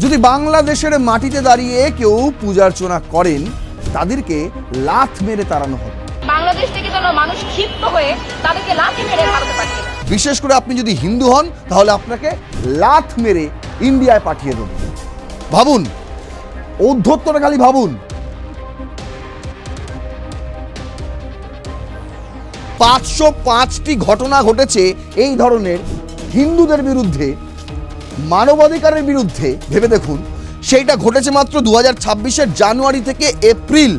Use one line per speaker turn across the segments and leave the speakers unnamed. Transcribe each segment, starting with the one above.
যদি বাংলাদেশের মাটিতে দাঁড়িয়ে কেউ পূজার্চনা করেন তাদেরকে লাথ মেরে তাড়ানো হবে।
বাংলাদেশ থেকে যেন মানুষ ক্ষিপ্ত হয়ে তাদেরকে লাথি মেরে ভারতে পাঠিয়ে দেয়।
বিশেষ করে আপনি যদি হিন্দু হন তাহলে আপনাকে লাথ মেরে ইন্ডিয়ায় পাঠিয়ে দেবে। ভাবুন, ঔদ্ধত্যটা খালি ভাবুন। 505টি ঘটনা ঘটেছে এই ধরনের হিন্দুদের বিরুদ্ধে, মানবাধিকারের বিরুদ্ধে। ভেবে দেখুন, সেইটা ঘটেছে মাত্র 2026-এর জানুয়ারি থেকে এপ্রিল।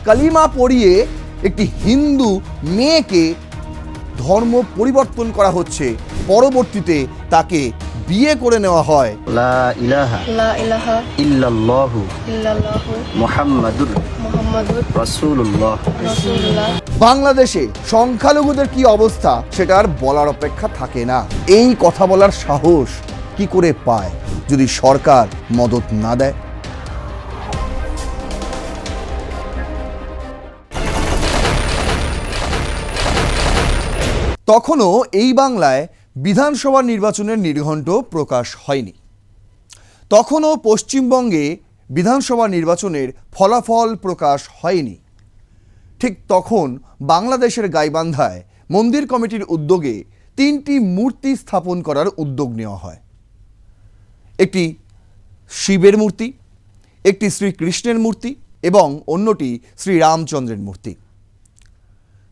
কালিমা পড়িয়ে একটি হিন্দু মেয়েকে ধর্ম পরিবর্তন করা হচ্ছে, পরবর্তীতে তাকে বিয়ে করে নেওয়া হয়।
লা ইলাহা ইল্লাল্লাহু মুহাম্মাদুর রাসূলুল্লাহ।
বাংলাদেশে সংখ্যালঘুদের কি অবস্থা সেটা আর বলার অপেক্ষা থাকে না। এই কথা বলার সাহস কি করে পায় যদি সরকার মদত না দেয়? তখনও এই বাংলায় বিধানসভা নির্বাচনের নির্ঘণ্ট প্রকাশ হয়নি। তখনও পশ্চিমবঙ্গে বিধানসভা নির্বাচনের ফলাফল প্রকাশ হয়নি। ঠিক তখন বাংলাদেশের গাইবান্ধায় মন্দির কমিটির উদ্যোগে 3টি মূর্তি স্থাপন করার উদ্যোগ নেওয়া হয়। একটি শিবের মূর্তি, একটি শ্রীকৃষ্ণের মূর্তি এবং অন্যটি শ্রীরামচন্দ্রের মূর্তি।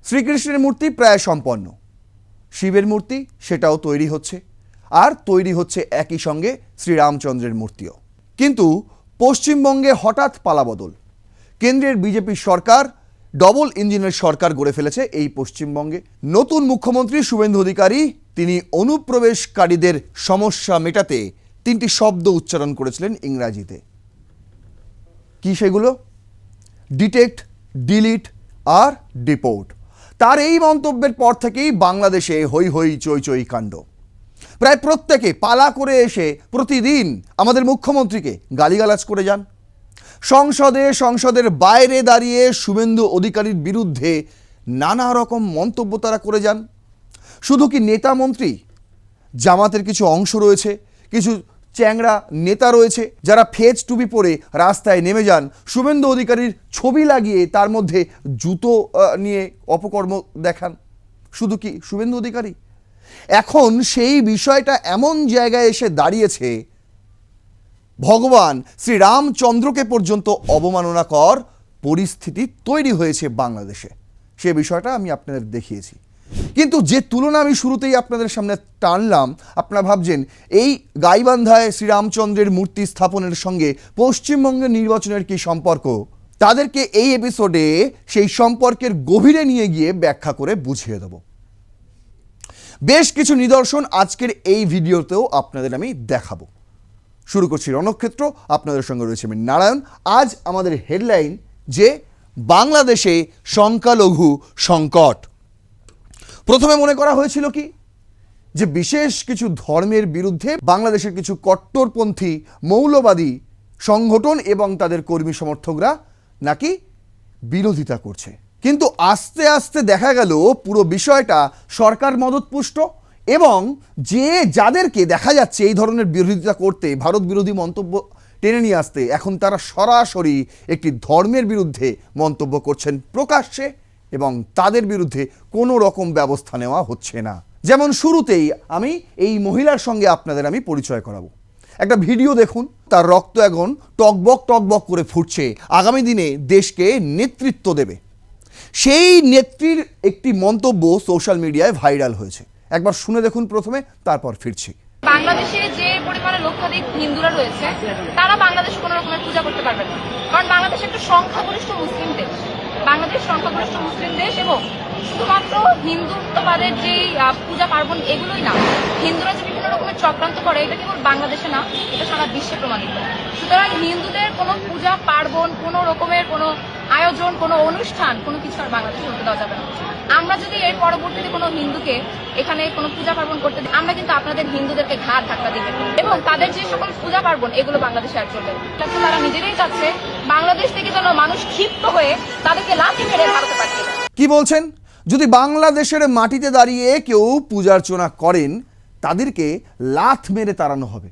শ্রীকৃষ্ণের মূর্তি প্রায় সম্পন্ন, শিবের মূর্তি সেটাও তৈরি হচ্ছে, আর তৈরি হচ্ছে একই সঙ্গে শ্রীরামচন্দ্রের মূর্তিও। কিন্তু পশ্চিমবঙ্গে হঠাৎ পালাবদল। কেন্দ্রের বিজেপি সরকার ডবল ইঞ্জিনের সরকার গড়ে ফেলেছে এই পশ্চিমবঙ্গে। নতুন মুখ্যমন্ত্রী শুভেন্দু অধিকারী তিনি অনুপ্রবেশকারীদের সমস্যা মেটাতে 3টি শব্দ উচ্চারণ করেছিলেন ইংরাজিতে। কি সেগুলো? ডিটেক্ট, ডিলিট আর ডিপোর্ট। তার এই মন্তব্যের পর থেকেই বাংলাদেশে হই হই চই চই কাণ্ড। প্রায় প্রত্যেকে পালা করে এসে প্রতিদিন আমাদের মুখ্যমন্ত্রীকে গালিগালাজ করে যান। সংসদের বাইরে দাঁড়িয়ে শুভেন্দু অধিকারীর বিরুদ্ধে নানা রকম মন্তব্য তারা করে যান। শুধু কি নেতা মন্ত্রী, জামাতের কিছু অংশ রয়েছে, কিছু চ্যাংড়া নেতা রয়েছে যারা ফেজ টুপি পরে রাস্তায় নেমে যান, শুভেন্দু অধিকারীর ছবি লাগিয়ে তার মধ্যে জুতো নিয়ে অপকর্ম দেখান। শুধু কি শুভেন্দু অধিকারী? এখন সেই বিষয়টা এমন জায়গায় এসে দাঁড়িয়েছে, ভগবান শ্রীরামচন্দ্রকে পর্যন্ত অবমাননাকর পরিস্থিতি তৈরি হয়েছে বাংলাদেশে। সে বিষয়টা আমি আপনাদের দেখিয়েছি। কিন্তু যে তুলনা আমি শুরুতেই আপনাদের সামনে টানলাম, আপনারা ভাবছেন এই গাইবান্ধায় শ্রীরামচন্দ্রের মূর্তি স্থাপনের সঙ্গে পশ্চিমবঙ্গের নির্বাচনের কি সম্পর্ক? তাদেরকে এই এপিসোডে সেই সম্পর্কের গভীরে নিয়ে গিয়ে ব্যাখ্যা করে বুঝিয়ে দেব। বেশ কিছু নিদর্শন আজকের এই ভিডিওতেও আপনাদের আমি দেখাবো। শুরু করছি রণক্ষেত্র, আপনাদের সঙ্গে রয়েছে আমি নারায়ণ। আজ আমাদের হেডলাইন যে বাংলাদেশে সংখ্যালঘু সংকট। প্রথমে মনে করা হয়েছিল কি যে বিশেষ কিছু ধর্মের বিরুদ্ধে বাংলাদেশের কিছু কট্টরপন্থী মৌলবাদী সংগঠন এবং তাদের কর্মী সমর্থকরা নাকি বিরোধিতা করছে। কিন্তু আস্তে আস্তে দেখা গেল পুরো বিষয়টা সরকার মদতপুষ্ট এবং যাদেরকে দেখা যাচ্ছে এই ধরনের বিরোধিতা করতে, ভারত বিরোধী মন্তব্য টেনে নিয়ে আসতে, এখন তারা সরাসরি একটি ধর্মের বিরুদ্ধে মন্তব্য করছেন প্রকাশ্যে এবং তাদের বিরুদ্ধে কোনো রকম ব্যবস্থা নেওয়া হচ্ছে না। যেমন শুরুতেই আমি এই মহিলার সঙ্গে আপনাদের আমি পরিচয় করাবো। একটা ভিডিও দেখুন, তার রক্ত এখন টকবক করে ফুটছে, আগামী দিনে দেশকে নেতৃত্ব দেবে। সেই নেত্রীর একটি মন্তব্য সোশ্যাল মিডিয়ায় ভাইরাল হয়েছে। একবার শুনে দেখুন প্রথমে, তারপর ফিরছি।
বাংলাদেশে যে পরিমাণে লক্ষাধিক হিন্দুরা রয়েছে তারা বাংলাদেশে কোনো রকমের পূজা করতে পারবে না, কারণ বাংলাদেশ একটা সংখ্যাগরিষ্ঠ মুসলিম দেশ। বাংলাদেশ সংখ্যাগরিষ্ঠ মুসলিম দেশ এবং শুধুমাত্র হিন্দুত্ববাদের যে পূজা পার্বণ এগুলোই না, হিন্দুরা যে বিভিন্ন রকমের চক্রান্ত করে এটা কেবল বাংলাদেশে না, এটা সারা বিশ্বে প্রমাণিত। সুতরাং হিন্দুদের কোনো পূজা পার্বণ, কোনো রকমের কোনো আয়োজন, কোনো অনুষ্ঠান, কোনো কিছু আর বাংলাদেশে হতে দেওয়া যাবে না। আমরা যদি এর পরবর্তীতে কোনো হিন্দুকে এখানে কোনো পূজা পার্বণ করতে দিই, আমরা কিন্তু আপনাদের হিন্দুদেরকে ঘাড় ধাক্কা দিবে এবং তাদের যে সকল পূজা পার্বণ এগুলো বাংলাদেশে আর চলবে না। তারা নিজেরাই চাচ্ছে বাংলাদেশ থেকে যেন মানুষ ক্ষিপ্ত হয়ে তাদেরকে লাথি মেরে ভারতে পাঠিয়ে দেয়।
কি বলছেন? যদি বাংলাদেশের মাটিতে দাঁড়িয়ে কেউ পূজার্চনা করেন তাদেরকে লাথ মেরে তাড়ানো হবে।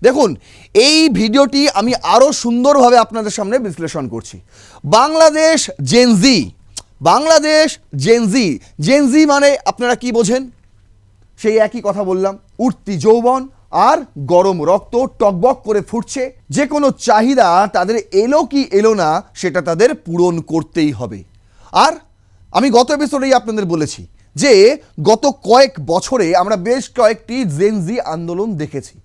দেখুন, এই ভিডিওটি আমি আরও সুন্দরভাবে আপনাদের সামনে বিশ্লেষণ করছি। Bangladesh Gen Z, Bangladesh Gen Z, Gen Z মানে আপনারা কি বোঝেন? সেই একই কথা বললাম, উঠতি যৌবন আর গরম রক্ত টকবক করে ফুটছে, যে কোনো চাহিদা তাদের এলো কি এলো না সেটা তাদের পূরণ করতেই হবে। আর আমি গত এপিসোডেই আপনাদের বলেছি যে গত কয়েক বছরে আমরা বেশ কয়েকটি জেনজি আন্দোলন দেখেছি,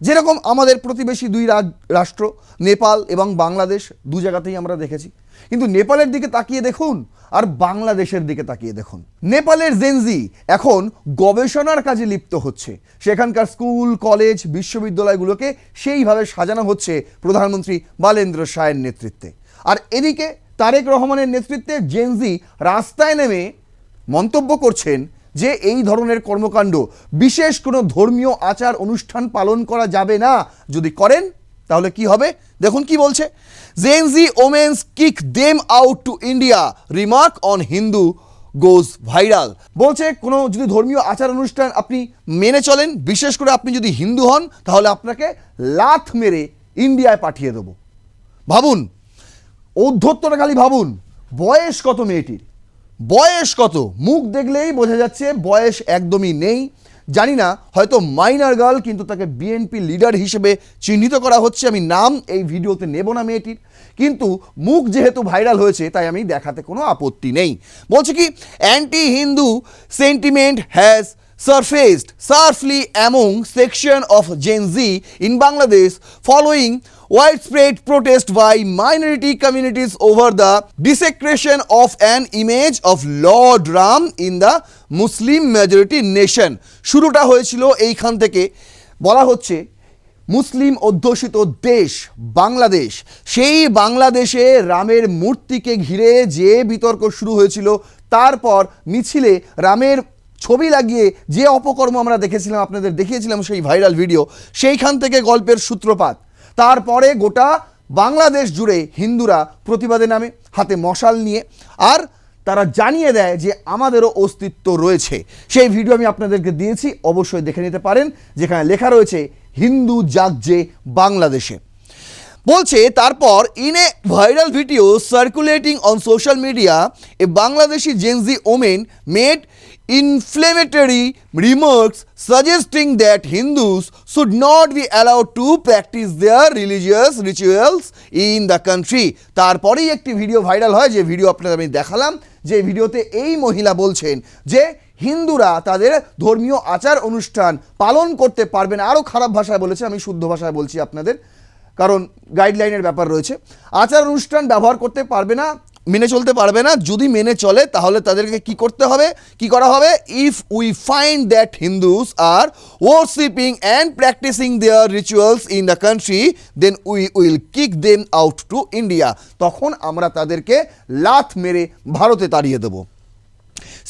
যেরকম আমাদের প্রতিবেশী দুই রাষ্ট্র নেপাল এবং বাংলাদেশ, দু জায়গাতেই আমরা দেখেছি। কিন্তু নেপালের দিকে তাকিয়ে দেখুন আর বাংলাদেশের দিকে তাকিয়ে দেখুন। নেপালের জেনজি এখন গবেষণার কাজে লিপ্ত হচ্ছে, সেখানকার স্কুল কলেজ বিশ্ববিদ্যালয়গুলোকে সেইভাবে সাজানো হচ্ছে প্রধানমন্ত্রী বালেন্দ্র শাহের নেতৃত্বে। আর এদিকে তারেক রহমানের নেতৃত্বে জেনজি রাস্তায় নেমে মন্তব্য করছেন যে এই ধরনের কর্মকাণ্ড, বিশেষ কোনো ধর্মীয় আচার অনুষ্ঠান পালন করা যাবে না, যদি করেন তাহলে কি হবে। দেখুন কি বলছে, Gen Z women's kick them out to India, remark on Hindu goes viral. বলছে কোনো যদি ধর্মীয় আচার অনুষ্ঠান আপনি মেনে চলেন, বিশেষ করে আপনি যদি হিন্দু হন, তাহলে আপনাকে লাথ মেরে ইন্ডিয়ায় পাঠিয়ে দেবো। ভাবুন, ঔদ্ধত্যটা খালি ভাবুন, বয়স কত মেয়েটির, বয়স কত, মুখ দেখলেই বোঝা যাচ্ছে বয়স একদমই নেই। জানি না, হয়তো মাইনার গার্ল, কিন্তু তাকে বিএনপি লিডার হিসেবে চিহ্নিত করা হচ্ছে। আমি নাম এই ভিডিওতে নেব না মেয়েটির, কিন্তু মুখ যেহেতু ভাইরাল হয়েছে তাই আমি দেখাতে কোনো আপত্তি নেই। বলছে কি, anti Hindu sentiment has surfaced sharply among section of Gen Z in Bangladesh following widespread protest by minority communities over the desecration of an image of Lord Ram in the Muslim majority nation। শুরুটা হয়েছিল এইখান থেকে। বলা হচ্ছে মুসলিম অধ্যুষিত দেশ বাংলাদেশ, সেই বাংলাদেশে রামের মূর্তিকে ঘিরে যে বিতর্ক শুরু হয়েছিল, তারপর মিছিলে রামের ছবি লাগিয়ে যে অপকর্ম আমরা দেখেছিলাম, আপনাদের দেখিয়েছিলাম সেই ভাইরাল ভিডিও, সেইখান থেকে গল্পের সূত্রপাত। তারপরে গোটা বাংলাদেশ জুড়ে হিন্দুরা প্রতিবাদে নামে, হাতে মশাল নিয়ে, আর তারা জানিয়ে দেয় যে আমাদেরও অস্তিত্ব রয়েছে। সেই ভিডিও আমি আপনাদেরকে দিয়েছি, অবশ্যই দেখে নিতে পারেন, যেখানে লেখা রয়েছে হিন্দু জাগছে বাংলাদেশে। বলছে তারপর, in a viral video circulating on social media, A Bangladeshi Gen Z women made inflammatory remarks suggesting that Hindus should not be allowed to practice their religious rituals in the country। তারপরেই একটি ভিডিও ভাইরাল হয়, যে video আপনাদের আমি দেখালাম, যে ভিডিওতে এই মহিলা বলছেন যে হিন্দুরা তাদের ধর্মীয় আচার অনুষ্ঠান পালন করতে পারবে না। আরও খারাপ ভাষায় বলেছে, আমি শুদ্ধ ভাষায় বলছি আপনাদের, কারণ গাইডলাইনের ব্যাপার রয়েছে। আচার অনুষ্ঠান ব্যবহার করতে পারবে না, মেনে চলতে পারবে না। যদি মেনে চলে তাহলে তাদেরকে কি করতে হবে, কি করা হবে, if we find that Hindus are worshipping and practising their rituals in the country, then we will kick them out to India. তখন আমরা তাদেরকে লাথ মেরে ভারতে তাড়িয়ে দেবো।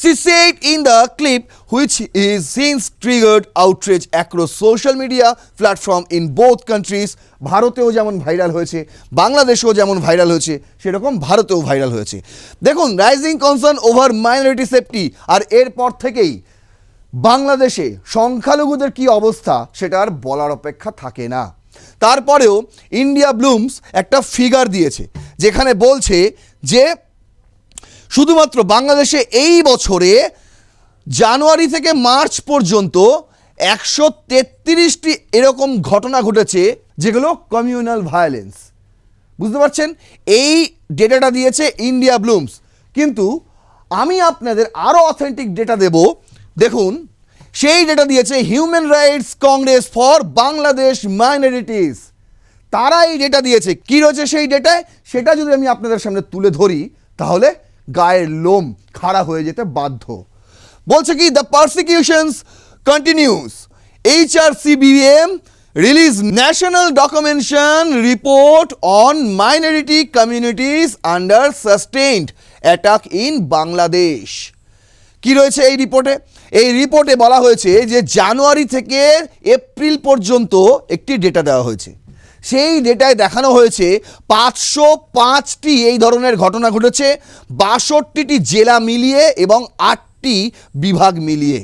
She said in the clip, which is since triggered outrage across social media platform in both countries। ভারতেও যেমন viral হয়েছে, বাংলাদেশেও যেমন ভাইরাল হয়েছে, সেরকম ভারতেও ভাইরাল হয়েছে। দেখুন, rising concern over minority safety, আর এরপর থেকেই বাংলাদেশে সংখ্যালঘুদের কি অবস্থা সেটা আর বলার অপেক্ষা থাকে না। তারপরেও ইন্ডিয়া ব্লুমস একটা ফিগার দিয়েছে, যেখানে বলছে যে শুধুমাত্র বাংলাদেশে এই বছরে জানুয়ারি থেকে মার্চ পর্যন্ত 133টি এরকম ঘটনা ঘটেছে যেগুলো কমিউনাল ভায়োলেন্স। বুঝতে পারছেন, এই ডেটাটা দিয়েছে ইন্ডিয়া ব্লুমস। কিন্তু আমি আপনাদের আরও অথেন্টিক ডেটা দেব। দেখুন, সেই ডেটা দিয়েছে human rights congress for Bangladesh minorities. তারা এই ডেটা দিয়েছে। কী রয়েছে সেই ডেটায়, সেটা যদি আমি আপনাদের সামনে তুলে ধরি তাহলে গায়ের লোম খাড়া হয়ে যেতে বাধ্য। বলছে কি, the persecutions continues, HRCBM release national documentation report on minority communities under sustained attack in Bangladesh. কি রয়েছে এই রিপোর্টে? এই রিপোর্টে বলা হয়েছে যে জানুয়ারি থেকে এপ্রিল পর্যন্ত একটি ডেটা দেওয়া হয়েছে। সেই ডেটায় দেখানো হয়েছে 505টি এই ধরনের ঘটনা ঘটেছে, 62টি জেলা মিলিয়ে এবং 8টি বিভাগ মিলিয়ে।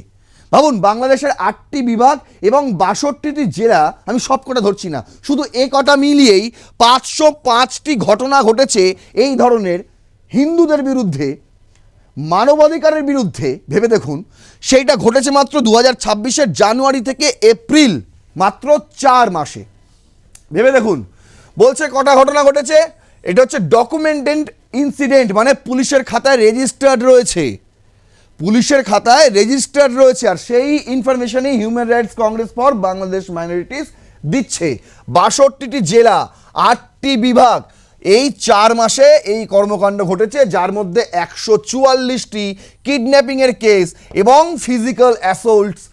ভাবুন, বাংলাদেশের 8টি বিভাগ এবং 62টি জেলা, আমি সব কটা ধরছি না, শুধু এ কটা মিলিয়েই 505টি ঘটনা ঘটেছে এই ধরনের হিন্দুদের বিরুদ্ধে, মানবাধিকারের বিরুদ্ধে। ভেবে দেখুন, সেইটা ঘটেছে মাত্র 2026-এর জানুয়ারি থেকে এপ্রিল, মাত্র 4 মাসে। ভেবে দেখুন, বলছে কটা ঘটনা ঘটেছে। এটা হচ্ছে ডকুমেন্টেড ইনসিডেন্ট, মানে পুলিশের খাতায় রেজিস্টার্ড রয়েছে, পুলিশের খাতায় রেজিস্টার্ড রয়েছে। আর সেই ইনফরমেশনই human rights congress for Bangladesh minorities দিচ্ছে। 62টি জেলা, 8টি বিভাগ, এই 4 মাসে এই কর্মকাণ্ড ঘটেছে, যার মধ্যে 144টি কিডন্যাপিংয়ের কেস এবং ফিজিক্যাল অ্যাসল্টস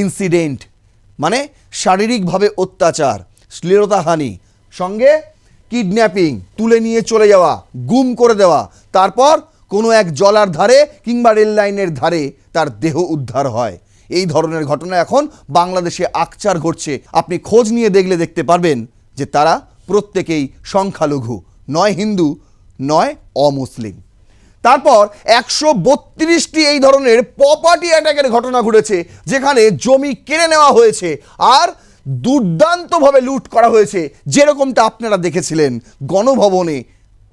ইনসিডেন্ট, মানে শারীরিকভাবে অত্যাচার, শ্লীলতাহানি, সঙ্গে কিডন্যাপিং, তুলে নিয়ে চলে যাওয়া, গুম করে দেওয়া, তারপর কোনো এক জলার ধারে কিংবা রেল লাইনের ধারে তার দেহ উদ্ধার হয়। এই ধরনের ঘটনা এখন বাংলাদেশে আকচার ঘটছে। আপনি খোঁজ নিয়ে দেখলে দেখতে পারবেন যে তারা প্রত্যেকেই সংখ্যালঘু, নয় হিন্দু নয় অমুসলিম। তারপর 132টি এই ধরনের প্রপার্টি অ্যাটাকের ঘটনা ঘটেছে, যেখানে জমি কেড়ে নেওয়া হয়েছে আর দুর্দান্তভাবে লুট করা হয়েছে, যেরকমটা আপনারা দেখেছিলেন গণভবনে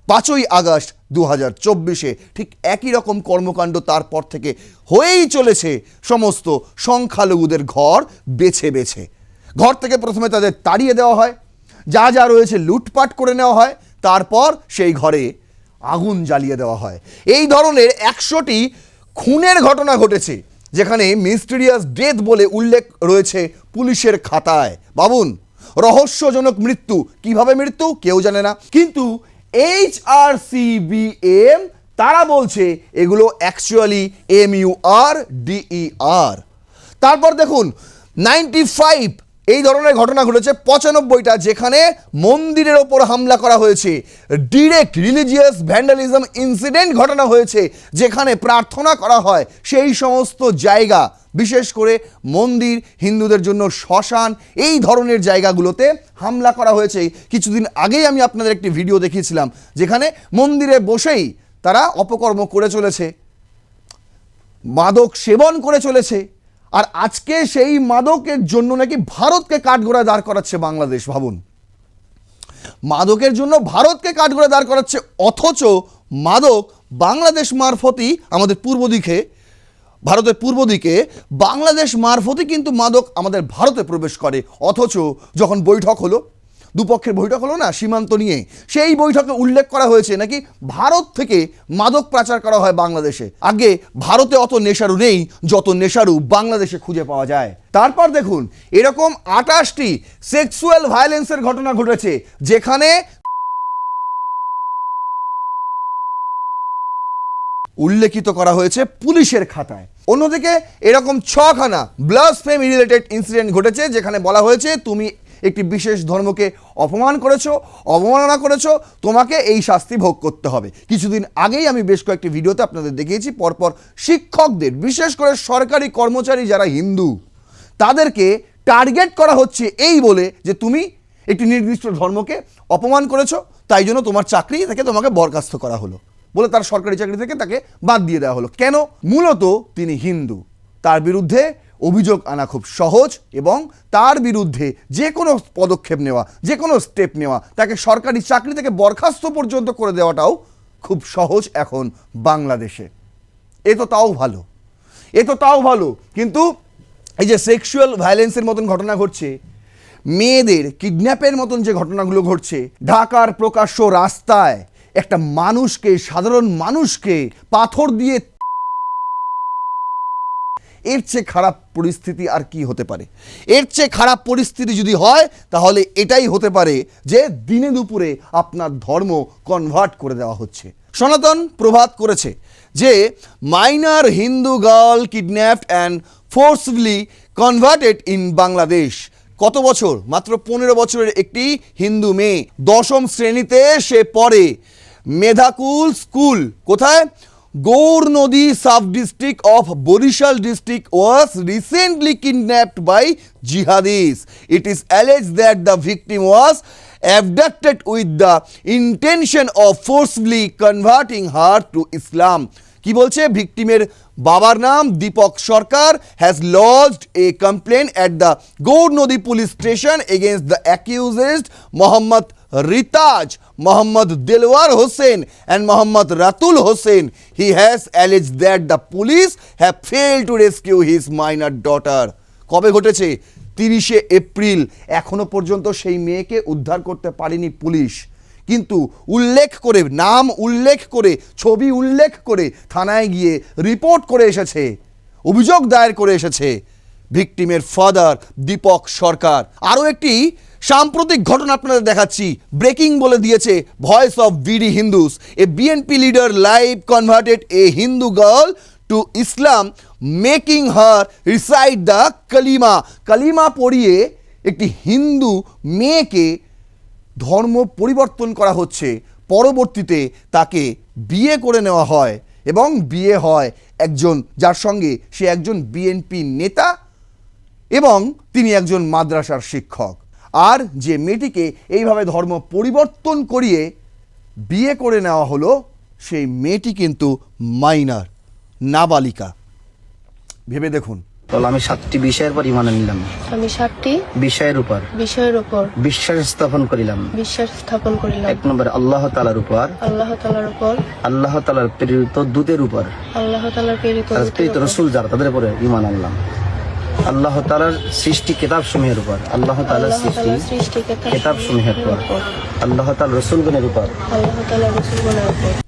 5ই আগস্ট 2024-এ। ঠিক একই রকম কর্মকাণ্ড তারপর থেকে হয়েই চলেছে সমস্ত সংখ্যালঘুদের ঘর বেছে বেছে। ঘর থেকে প্রথমে তাদের তাড়িয়ে দেওয়া হয়, যা যা রয়েছে লুটপাট করে নেওয়া হয়, তারপর সেই ঘরে আগুন জ্বালিয়ে দেওয়া হয়। এই ধরনের 100টি খুনের ঘটনা ঘটেছে, যেখানে মিস্টিরিয়াস ডেথ বলে উল্লেখ রয়েছে পুলিশের খাতায়। ভাবুন, রহস্যজনক মৃত্যু, কিভাবে মৃত্যু কেউ জানে না, কিন্তু HRCBM তারা বলছে এগুলো অ্যাকচুয়ালি MURDER। তারপর দেখুন 95 এই ধরনের ঘটনা ঘটেছে, 95টা যেখানে মন্দিরের ওপর হামলা করা হয়েছে, ডিরেক্ট রিলিজিয়াস ভ্যান্ডালিজম ইনসিডেন্ট ঘটনা হয়েছে, যেখানে প্রার্থনা করা হয় সেই সমস্ত জায়গা, বিশেষ করে মন্দির, হিন্দুদের জন্য শ্মশান, এই ধরনের জায়গাগুলোতে হামলা করা হয়েছে। কিছুদিন আগেই আমি আপনাদের একটি ভিডিও দেখিয়েছিলাম, যেখানে মন্দিরে বসেই তারা অপকর্ম করে চলেছে, মাদক সেবন করে চলেছে। আর আজকে সেই মাদকের জন্য নাকি ভারতকে কাঠগড়ায় দাঁড় করাচ্ছে বাংলাদেশ। ভাবুন, মাদকের জন্য ভারতকে কাঠগড়ায় দাঁড় করাচ্ছে, অথচ মাদক বাংলাদেশ মারফতই আমাদের পূর্ব দিকে, ভারতের পূর্ব দিকে বাংলাদেশ মারফতই কিন্তু মাদক আমাদের ভারতে প্রবেশ করে। অথচ যখন বৈঠক হলো, দুপক্ষের বৈঠক হলো না সীমান্ত নিয়ে, সেই বৈঠকে উল্লেখ করা হয়েছে নাকি ভারত থেকে মাদক পাচার করা হয় বাংলাদেশে। আগে ভারতে অত নেশারু নেই যত নেশারু বাংলাদেশে খুঁজে পাওয়া যায়। তারপর দেখুন, এরকম 28টি সেক্সুয়াল ভায়োলেন্সের ঘটনা ঘটেছে, যেখানে উল্লেখিত করা হয়েছে পুলিশের খাতায়। অন্যদিকে এরকম 6খানা ব্লাসফেমি রিলেটেড ইনসিডেন্ট ঘটেছে, যেখানে বলা হয়েছে তুমি একটি বিশেষ ধর্মকে অপমান করেছো, অবমাননা করেছো, তোমাকে এই শাস্তি ভোগ করতে হবে। কিছুদিন আগেই আমি বেশ কয়েকটি ভিডিওতে আপনাদের দেখিয়েছি, পরপর শিক্ষকদের, বিশেষ করে সরকারি কর্মচারী যারা হিন্দু, তাদেরকে টার্গেট করা হচ্ছে এই বলে যে তুমি একটি নির্দিষ্ট ধর্মকে অপমান করেছো, তাই জন্য তোমার চাকরি থেকে তোমাকে বরখাস্ত করা হলো বলে তার সরকারি চাকরি থেকে তাকে বাদ দিয়ে দেওয়া হলো। কেন? মূলত তিনি হিন্দু, তার বিরুদ্ধে অভিযোগ আনা খুব সহজ, এবং তার বিরুদ্ধে যে কোনো পদক্ষেপ নেওয়া, যে কোনো স্টেপ নেওয়া, তাকে সরকারি চাকরি থেকে বরখাস্ত পর্যন্ত করে দেওয়াটাও খুব সহজ এখন বাংলাদেশে। এ তো তাও ভালো, কিন্তু এই যে সেক্সুয়াল ভায়োলেন্সের মতন ঘটনা ঘটছে, মেয়েদের কিডন্যাপের মতন যে ঘটনাগুলো ঘটছে, ঢাকার প্রকাশ্য রাস্তায় একটা মানুষকে, সাধারণ মানুষকে পাথর দিয়ে, এর চেয়ে খারাপ পরিস্থিতি আর কি হতে পারে? এর চেয়ে খারাপ পরিস্থিতি যদি হয়, তাহলে এটাই হতে পারে যে দিনে দুপুরে আপনার ধর্ম কনভার্ট করে দেওয়া হচ্ছে। সনাতন প্রভাত করেছে যে minor Hindu girl kidnapped and forcefully converted in Bangladesh. কত বছর? মাত্র 15 বছরের একটি হিন্দু মেয়ে, 10ম শ্রেণীতে সে পড়ে, মেধাকুল স্কুল। কোথায়? Gaur Nodi sub-district of Borishal district was recently kidnapped by jihadis. It is alleged that the victim was abducted with the intention of forcibly converting her to Islam. কি বলছে? ভিকটিমের বাবার নাম দীপক সরকার has lodged a complaint at the Gaurnodi police station against the accused Mohammad Ritaj, Mohammad Dilwar Hussain and Mohammad Ratul Hussain. He has alleged that the police have failed to rescue his minor daughter. কবে ঘটেছে? 30শে April. এখনো পর্যন্ত সেই মেয়েকে উদ্ধার করতে পারেনি police, কিন্তু উল্লেখ করে, নাম উল্লেখ করে, ছবি উল্লেখ করে থানায় গিয়ে রিপোর্ট করে এসেছে, অভিযোগ দায়ের করে এসেছে ভিকটিমের ফাদার দীপক সরকার। আরও একটি সাম্প্রতিক ঘটনা আপনাদের দেখাচ্ছি, ব্রেকিং বলে দিয়েছে voice of BD Hindus. A BNP leader live converted A Hindu girl two Islam, making her recite the কালিমা। কালিমা পড়িয়ে একটি হিন্দু মেয়েকে ধর্ম পরিবর্তন করা হচ্ছে, পরবর্তীতে তাকে বিয়ে করে নেওয়া হয় এবং বিয়ে হয় একজন যার সঙ্গে সে একজন বিএনপি নেতা এবং তিনি একজন মাদ্রাসার শিক্ষক। আর যে মেয়েটিকে এইভাবে ধর্ম পরিবর্তন করিয়ে বিয়ে করে নেওয়া হলো, সেই মেয়েটি কিন্তু মাইনার, নাবালিকা। ভেবে দেখুন।
তাহলে আমি 7টি বিষয়ের পর ঈমান আনলাম,
আমি 7টি
বিষয়ের উপর বিশ্বাস স্থাপন করিলাম। 1 নম্বরে আল্লাহ তাআলার উপর, আল্লাহ তাআলার প্রেরিত দূতের উপর, প্রেরিত রাসূল যারা তাদের উপরে ঈমান আনলাম। আল্লাহ তাআলার সৃষ্টি কিতাবসমূহের উপর, আল্লাহ তাআলার সৃষ্টি কিতাবসমূহের উপর, আল্লাহ তাআলার রাসূলগণের উপর।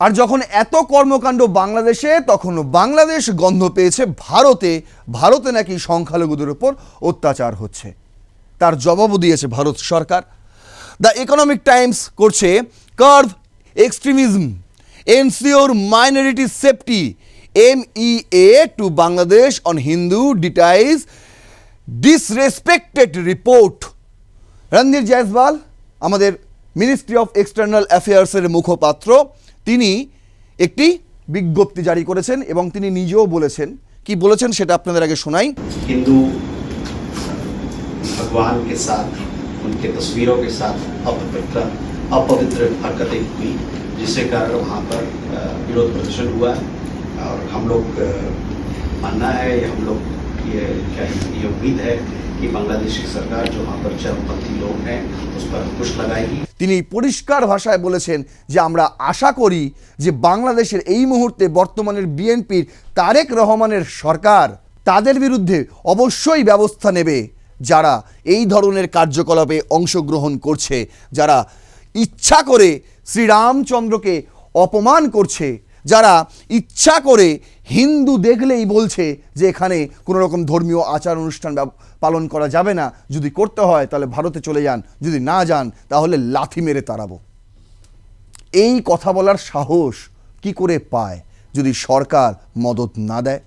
আর যখন এত কর্মকাণ্ড বাংলাদেশে, তখন বাংলাদেশ গন্ধ পেয়েছে ভারতে। ভারতে নাকি সংখ্যালঘুদের উপর অত্যাচার হচ্ছে, তার জবাবও দিয়েছে ভারত সরকার। দ্য ইকোনমিক টাইমস করছে curb extremism, ensure minority safety, MEA to Bangladesh on Hindu deities disrespected report. Randhir Jaiswal আমাদের মিনিস্ট্রি অফ এক্সটার্নাল অ্যাফেয়ার্সের মুখপাত্র, তিনি একটি বিজ্ঞপ্তি জারি করেছেন এবং তিনি নিজেও বলেছেন, কি বলেছেন সেটা আপনাদের আগে শোনাই।
हिंदू भगवान के साथ उनके तस्वीरों के साथ अपवित्र हरकतें हुई, जिससे कारण वहाँ पर विरोध प्रदर्शन हुआ और हम लोग मानना है, हम लोग ये उम्मीद है कि बांग्लादेश की सरकार जो वहाँ पर चरमपंथी लोग हैं उस पर अंकुश लगाएगी।
তিনি পরিষ্কার ভাষায় বলেছেন যে আমরা আশা করি যে বাংলাদেশের এই মুহূর্তে বর্তমানের বিএনপির তারেক রহমানের সরকার তাদের বিরুদ্ধে অবশ্যই ব্যবস্থা নেবে যারা এই ধরনের কার্যকলাপে অংশগ্রহণ করছে, যারা ইচ্ছা করে শ্রীরামচন্দ্রকে অপমান করছে, যারা ইচ্ছা করে হিন্দু দেখলেই বলছে যে এখানে কোনো রকম ধর্মীয় আচার অনুষ্ঠান পালন করা যাবে না, যদি করতে হয় তাহলে ভারতে চলে যান, যদি না যান তাহলে লাথি মেরে তাড়াবো। এই কথা বলার সাহস কি করে পায় যদি সরকার মদত না দেয়?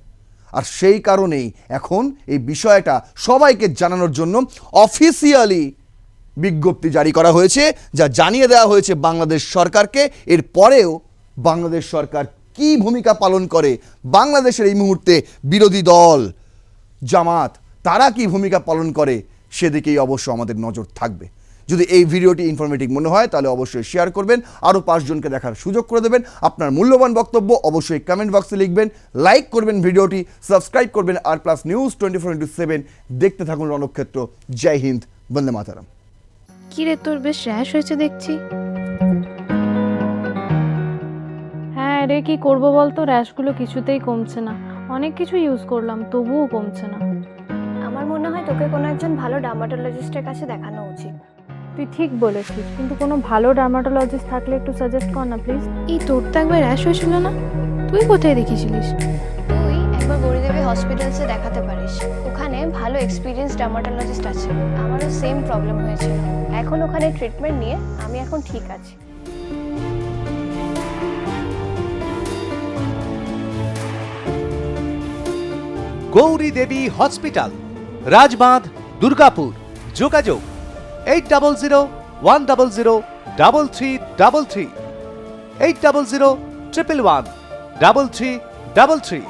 আর সেই কারণেই এখন এই বিষয়টা সবাইকে জানানোর জন্য অফিসিয়ালি বিজ্ঞপ্তি জারি করা হয়েছে, যা জানিয়ে দেওয়া হয়েছে বাংলাদেশ সরকারকে। এর পরেও বাংলাদেশ সরকার কি ভূমিকা পালন করে, বাংলাদেশের এই মুহূর্তে বিরোধী দল জামাত তারা কি ভূমিকা পালন করে, সেদিকেই অবশ্য আমাদের নজর থাকবে। যদি এই ভিডিওটি ইনফরমেটিভ মনে হয় তাহলে অবশ্যই শেয়ার করবেন, আরও 5 জনকে দেখার সুযোগ করে দেবেন। আপনার মূল্যবান বক্তব্য অবশ্যই কমেন্ট বক্সে লিখবেন, লাইক করবেন ভিডিওটি, সাবস্ক্রাইব করবেন R+ নিউজ 24/7 দেখতে থাকুন রণক্ষেত্র। জয় হিন্দ, বন্দে মাতরম।
কি রে, তোর বেশ র্যাশ হয়েছে দেখছি।
হ্যাঁ রে, কি করব বলতো, র্যাশগুলো কিছুতেই কমছে না। অনেক কিছু ইউজ করলাম তবুও কমছে না।
আমার মনে হয় তোকে কোনো একজন ভালো ডার্মাটোলজিস্টের কাছে দেখানো উচিত।
তুই ঠিক বলেছিস, কিন্তু কোনো ভালো ডার্মাটোলজিস্ট থাকলে একটু সাজেস্ট কর না প্লিজ।
এই তোর তো একবার র্যাশ হয়েছিল না, তুই কোথায় দেখিয়েছিলিস?
তুই একবার গৌরীদেবী হসপিটালসে দেখাতে পারিস, ওখানে ভালো এক্সপিরিয়েন্স ডার্মাটোলজিস্ট আছে। আমারও সেম প্রবলেম হয়েছিল, এখন ওখানে ট্রিটমেন্ট নিয়ে আমি এখন ঠিক আছি।
গৌরী দেবী হসপিটাল, রাজবাঁধ, দুর্গাপুর। যোগাযোগ 8001003333, 8001113333।